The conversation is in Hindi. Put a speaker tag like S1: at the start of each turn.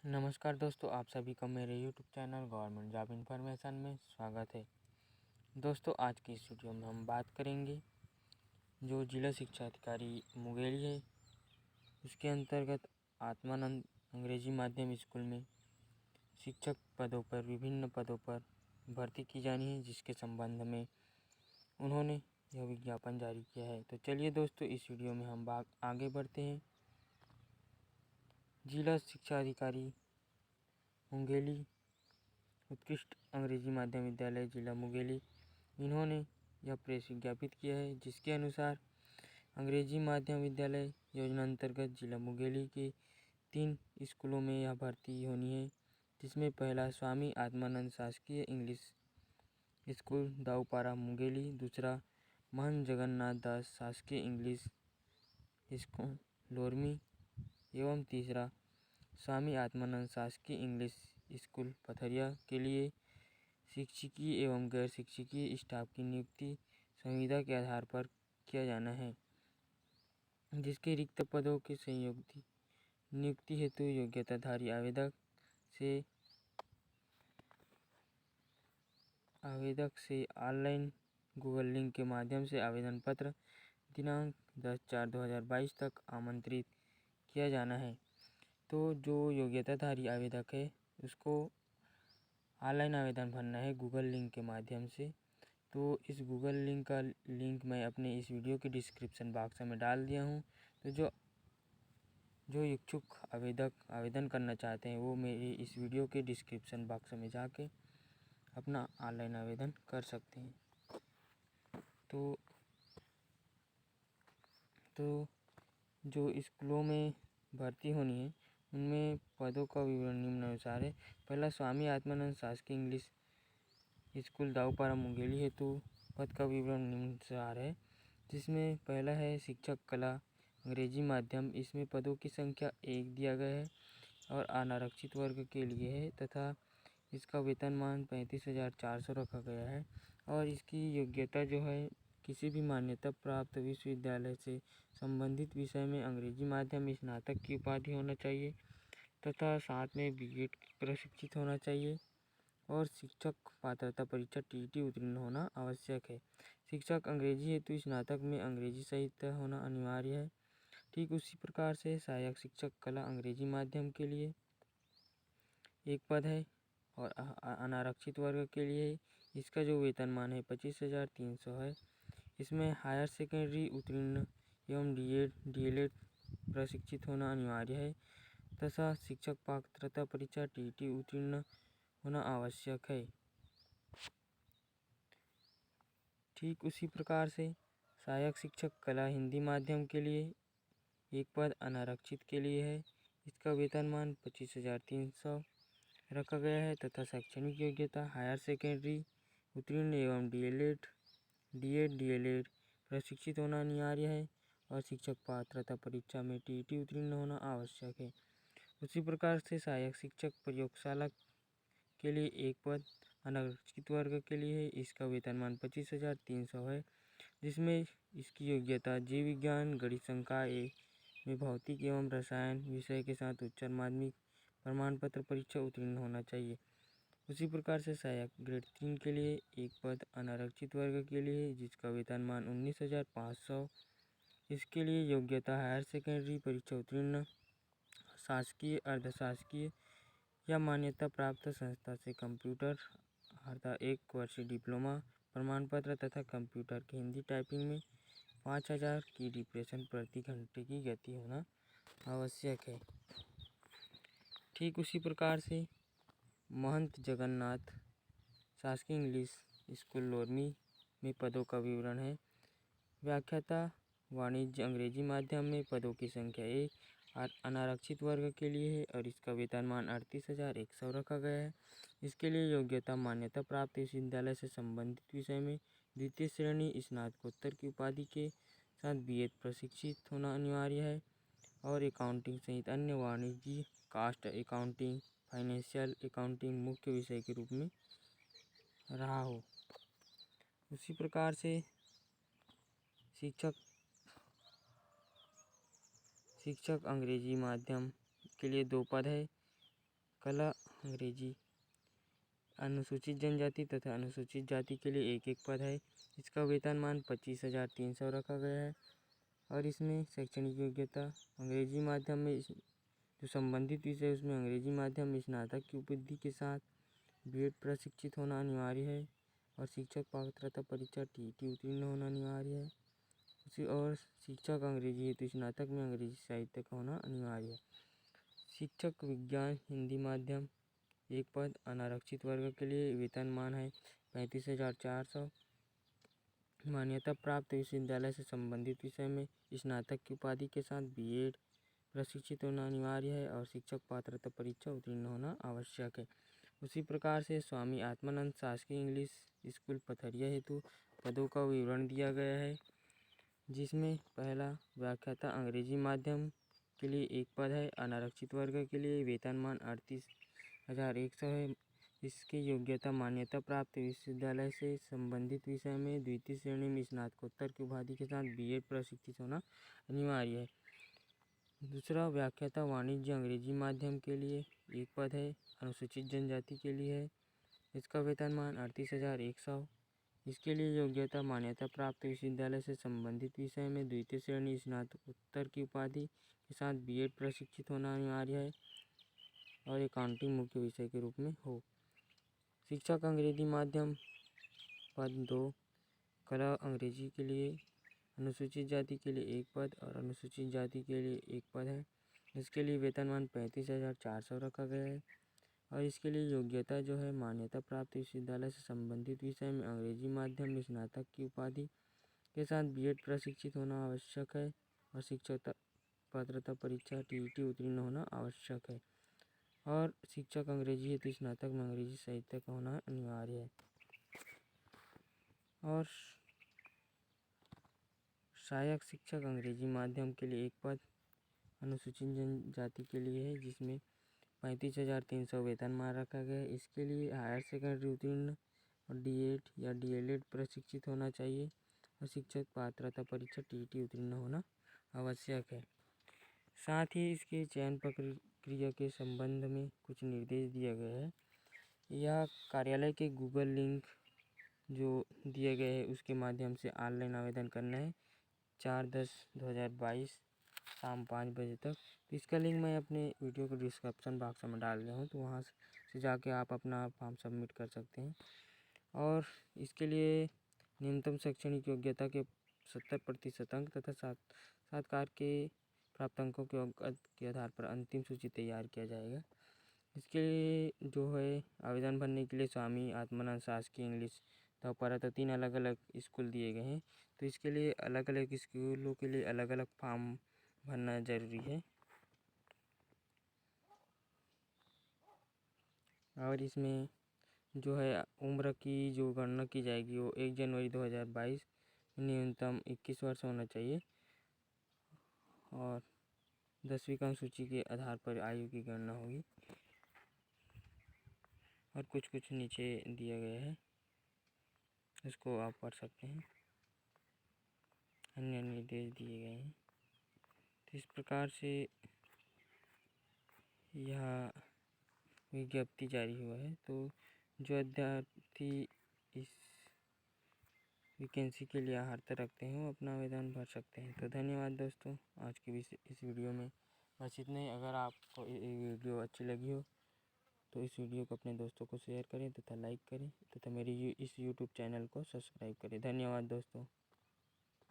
S1: नमस्कार दोस्तों, आप सभी का मेरे YouTube channel government job information में स्वागत है। दोस्तों, आज की इस वीडियो में हम बात करेंगे जो जिला शिक्षा अधिकारी मुंगेली है उसके अंतर्गत आत्मानंद अंग्रेजी माध्यम स्कूल में शिक्षक पदों पर विभिन्न पदों पर भर्ती की जानी है, जिसके संबंध में उन्होंने यह विज्ञापन जारी किया है। तो चलिए दोस्तों, इस वीडियो में हम आगे बढ़ते हैं। जिला शिक्षा अधिकारी मुंगेली उत्कृष्ट अंग्रेजी माध्यम विद्यालय जिला मुंगेली, इन्होंने यह प्रेस विज्ञापित किया है, जिसके अनुसार अंग्रेजी माध्यम विद्यालय योजना अंतर्गत जिला मुंगेली के 3 स्कूलों में यह भर्ती होनी है, जिसमें पहला स्वामी आत्मानंद शासकीय इंग्लिश स्कूल दाऊपारा मुंगेली, दूसरा महंत जगन्नाथ दास शासकीय इंग्लिश स्कूल लोरमी एवं तीसरा स्वामी आत्मानंद शासकीय इंग्लिश स्कूल पथरिया के लिए शिक्षकीय एवं गैर शिक्षकीय स्टाफ की नियुक्ति संविदा के आधार पर किया जाना है, जिसके रिक्त पदों के संयोगी नियुक्ति हेतु योग्यताधारी आवेदक से ऑनलाइन गूगल लिंक के माध्यम से आवेदन पत्र दिनांक 10/4/2022 तक आमंत्रित किया जाना है। तो जो योग्यताधारी आवेदक है उसको ऑनलाइन आवेदन भरना है गूगल लिंक के माध्यम से। तो इस गूगल लिंक का लिंक मैं अपने इस वीडियो के डिस्क्रिप्शन बॉक्स में डाल दिया हूँ। तो जो इच्छुक आवेदक आवेदन करना चाहते हैं वो मेरे इस वीडियो के डिस्क्रिप्शन बॉक्स में जाके अपना ऑनलाइन आवेदन कर सकते हैं। तो जो स्कूलों में भर्ती होनी है उनमें पदों का विवरण निम्नानुसार है। पहला स्वामी आत्मानंद शासकीय इंग्लिश स्कूल दाऊपारा मुंगेली हेतु पद का विवरण निम्नानुसार है, जिसमें पहला है शिक्षक कला अंग्रेजी माध्यम। इसमें पदों की संख्या 1 दिया गया है और अनारक्षित वर्ग के लिए है तथा इसका वेतनमान 35,400 रखा गया है और इसकी योग्यता जो है किसी भी मान्यता प्राप्त विश्वविद्यालय से संबंधित विषय में अंग्रेजी माध्यम स्नातक की उपाधि होना चाहिए तथा साथ में बीएड प्रशिक्षित होना चाहिए और शिक्षक पात्रता परीक्षा टीईटी उत्तीर्ण होना आवश्यक है। शिक्षक अंग्रेजी हेतु स्नातक में अंग्रेजी साहित्य होना अनिवार्य है। ठीक उसी प्रकार से सहायक शिक्षक कला अंग्रेजी माध्यम के लिए 1 पद है और अनारक्षित वर्ग के लिए इसका जो वेतनमान है 25,300 है। इसमें हायर सेकेंडरी उत्तीर्ण एवं डीएलएड प्रशिक्षित होना अनिवार्य है तथा शिक्षक पात्रता परीक्षा टीईटी उत्तीर्ण होना आवश्यक है। ठीक उसी प्रकार से सहायक शिक्षक कला हिंदी माध्यम के लिए 1 पद अनारक्षित के लिए है। इसका वेतनमान 25,300 रखा गया है तथा शैक्षणिक योग्यता हायर सेकेंडरी उत्तीर्ण एवं डीएलएड प्रशिक्षित होना अनिवार्य है और शिक्षक पात्रता परीक्षा में टीईटी उत्तीर्ण होना आवश्यक है। उसी प्रकार से सहायक शिक्षक प्रयोगशाला के लिए 1 पद अनारक्षित वर्ग के लिए है। इसका वेतनमान 25,300 है, जिसमें इसकी योग्यता जीव विज्ञान गणित संकाय में भौतिक एवं रसायन विषय के साथ उच्च माध्यमिक प्रमाण पत्र परीक्षा उत्तीर्ण होना चाहिए। उसी प्रकार से सहायक ग्रेड 3 के लिए 1 पद अनारक्षित वर्ग के लिए, जिसका वेतनमान 19,500। इसके लिए योग्यता हायर सेकेंडरी परीक्षा उत्तीर्ण, शासकीय अर्धशासकीय या मान्यता प्राप्त संस्था से कंप्यूटर अर्थात 1 वर्षीय डिप्लोमा प्रमाण पत्र तथा कंप्यूटर की हिंदी टाइपिंग में 5,000 की डिप्रेशन प्रति घंटे की गति होना आवश्यक है। ठीक उसी प्रकार से महंत जगन्नाथ शासकीय इंग्लिश स्कूल लोरमी में पदों का विवरण है। व्याख्याता वाणिज्य अंग्रेजी माध्यम में पदों की संख्या 1 अनारक्षित वर्ग के लिए है और इसका वेतनमान 38,100 रखा गया है। इसके लिए योग्यता मान्यता प्राप्त विश्वविद्यालय से संबंधित विषय में द्वितीय श्रेणी स्नातकोत्तर की उपाधि के साथ बीएड प्रशिक्षित होना अनिवार्य है और अकाउंटिंग सहित अन्य वाणिज्य कास्ट अकाउंटिंग फाइनेंशियल अकाउंटिंग मुख्य विषय के रूप में रहा हो। उसी प्रकार से शिक्षक अंग्रेजी माध्यम के लिए 2 पद है। कला अंग्रेजी अनुसूचित जनजाति तथा अनुसूचित जाति के लिए एक पद है। इसका वेतनमान 25,300 रखा गया है। और इसमें शैक्षणिक योग्यता अंग्रेजी माध्यम में जो संबंधित विषय उसमें अंग्रेजी माध्यम में स्नातक की उपलब्धि के साथ बीएड प्रशिक्षित होना अनिवार्य है। और शिक्षक पात्रता परीक्षा टीईटी उत्तीर्ण होना अनिवार्य है। और शिक्षक अंग्रेजी हेतु स्नातक में अंग्रेजी साहित्य का होना अनिवार्य है। शिक्षक विज्ञान हिंदी माध्यम एक पद अनारक्षित वर्ग के लिए वेतनमान है 35,400। मान्यता प्राप्त विश्वविद्यालय से संबंधित विषय में स्नातक की उपाधि के साथ बीएड प्रशिक्षित होना अनिवार्य है। और शिक्षक पात्रता परीक्षा उत्तीर्ण होना आवश्यक है। उसी प्रकार से स्वामी आत्मानंद शासकीय इंग्लिश स्कूल पथरिया हेतु पदों का विवरण दिया गया है, जिसमें पहला व्याख्याता अंग्रेजी माध्यम के लिए एक पद है। अनारक्षित वर्ग के लिए वेतनमान 38,100 है। इसकी योग्यता मान्यता प्राप्त विश्वविद्यालय से संबंधित विषय में द्वितीय श्रेणी में स्नातकोत्तर की उपाधि के साथ बीएड प्रशिक्षित होना अनिवार्य है। दूसरा व्याख्याता वाणिज्य अंग्रेजी माध्यम के लिए एक पद है। अनुसूचित जनजाति के लिए है। इसका वेतनमान 38,100। इसके लिए योग्यता मान्यता प्राप्त विश्वविद्यालय से संबंधित विषय में द्वितीय श्रेणी स्नातकोत्तर की उपाधि के साथ बीएड प्रशिक्षित होना अनिवार्य है और अकाउंटिंग मुख्य विषय के रूप में हो। शिक्षक अंग्रेजी माध्यम पद 2 कला अंग्रेजी के लिए अनुसूचित जाति के लिए एक पद और अनुसूचित जाति के लिए एक पद है। इसके लिए वेतनमान 35,400 रखा गया है। और इसके लिए योग्यता जो है मान्यता प्राप्त विश्वविद्यालय से संबंधित विषय में अंग्रेजी माध्यम में स्नातक की उपाधि के साथ बीएड प्रशिक्षित होना आवश्यक है। और शिक्षक पात्रता परीक्षा टीईटी उत्तीर्ण होना आवश्यक है। और शिक्षक अंग्रेजी हेतु स्नातक में अंग्रेजी साहित्य का होना अनिवार्य है। और सहायक शिक्षक अंग्रेजी माध्यम के लिए एक पद अनुसूचित जनजाति के लिए है, जिसमें 35,300 वेतनमान रखा गया है। इसके लिए हायर सेकेंडरी उत्तीर्ण और डीएड या डीएलएड प्रशिक्षित होना चाहिए। और शिक्षक पात्रता परीक्षा टीईटी उत्तीर्ण होना आवश्यक है। साथ ही इसके चयन प्रक्रिया के संबंध में कुछ निर्देश दिया गया है। यह कार्यालय के गूगल लिंक जो दिए गए हैं उसके माध्यम से ऑनलाइन आवेदन करना है 4/10/2022 शाम 5 बजे तक। तो इसका लिंक मैं अपने वीडियो को डिस्क्रिप्शन बॉक्स में डाल दिया हूँ, तो वहाँ से जाके आप अपना फॉर्म सबमिट कर सकते हैं। और इसके लिए न्यूनतम शैक्षणिक योग्यता के 70% अंक तथा साक्षात्कार के प्राप्त अंकों के आधार पर अंतिम सूची तैयार किया जाएगा। इसके लिए जो है आवेदन भरने के लिए स्वामी आत्मानंद शासकीय इंग्लिश तथा तो 3 अलग अलग स्कूल दिए गए हैं। तो इसके लिए अलग अलग स्कूलों के लिए अलग अलग फॉर्म भरना जरूरी है। और इसमें जो है उम्र की जो गणना की जाएगी वो 1 जनवरी 2022 न्यूनतम 21 वर्ष होना चाहिए। और 10वीं क्रम सूची के आधार पर आयु की गणना होगी। और कुछ नीचे दिया गया है, इसको आप पढ़ सकते हैं। अन्य निर्देश दिए गए हैं। तो इस प्रकार से यह विज्ञप्ति जारी हुआ है। तो जो अभ्यर्थी इस वैकेंसी के लिए अर्हता रखते हैं वो अपना आवेदन भर सकते हैं। तो धन्यवाद दोस्तों, आज की इस वीडियो में बस इतना ही। अगर आपको ये वीडियो अच्छी लगी हो तो इस वीडियो को अपने दोस्तों को शेयर करें तथा लाइक करें तथा मेरी इस यूट्यूब चैनल को सब्सक्राइब करें। धन्यवाद दोस्तों।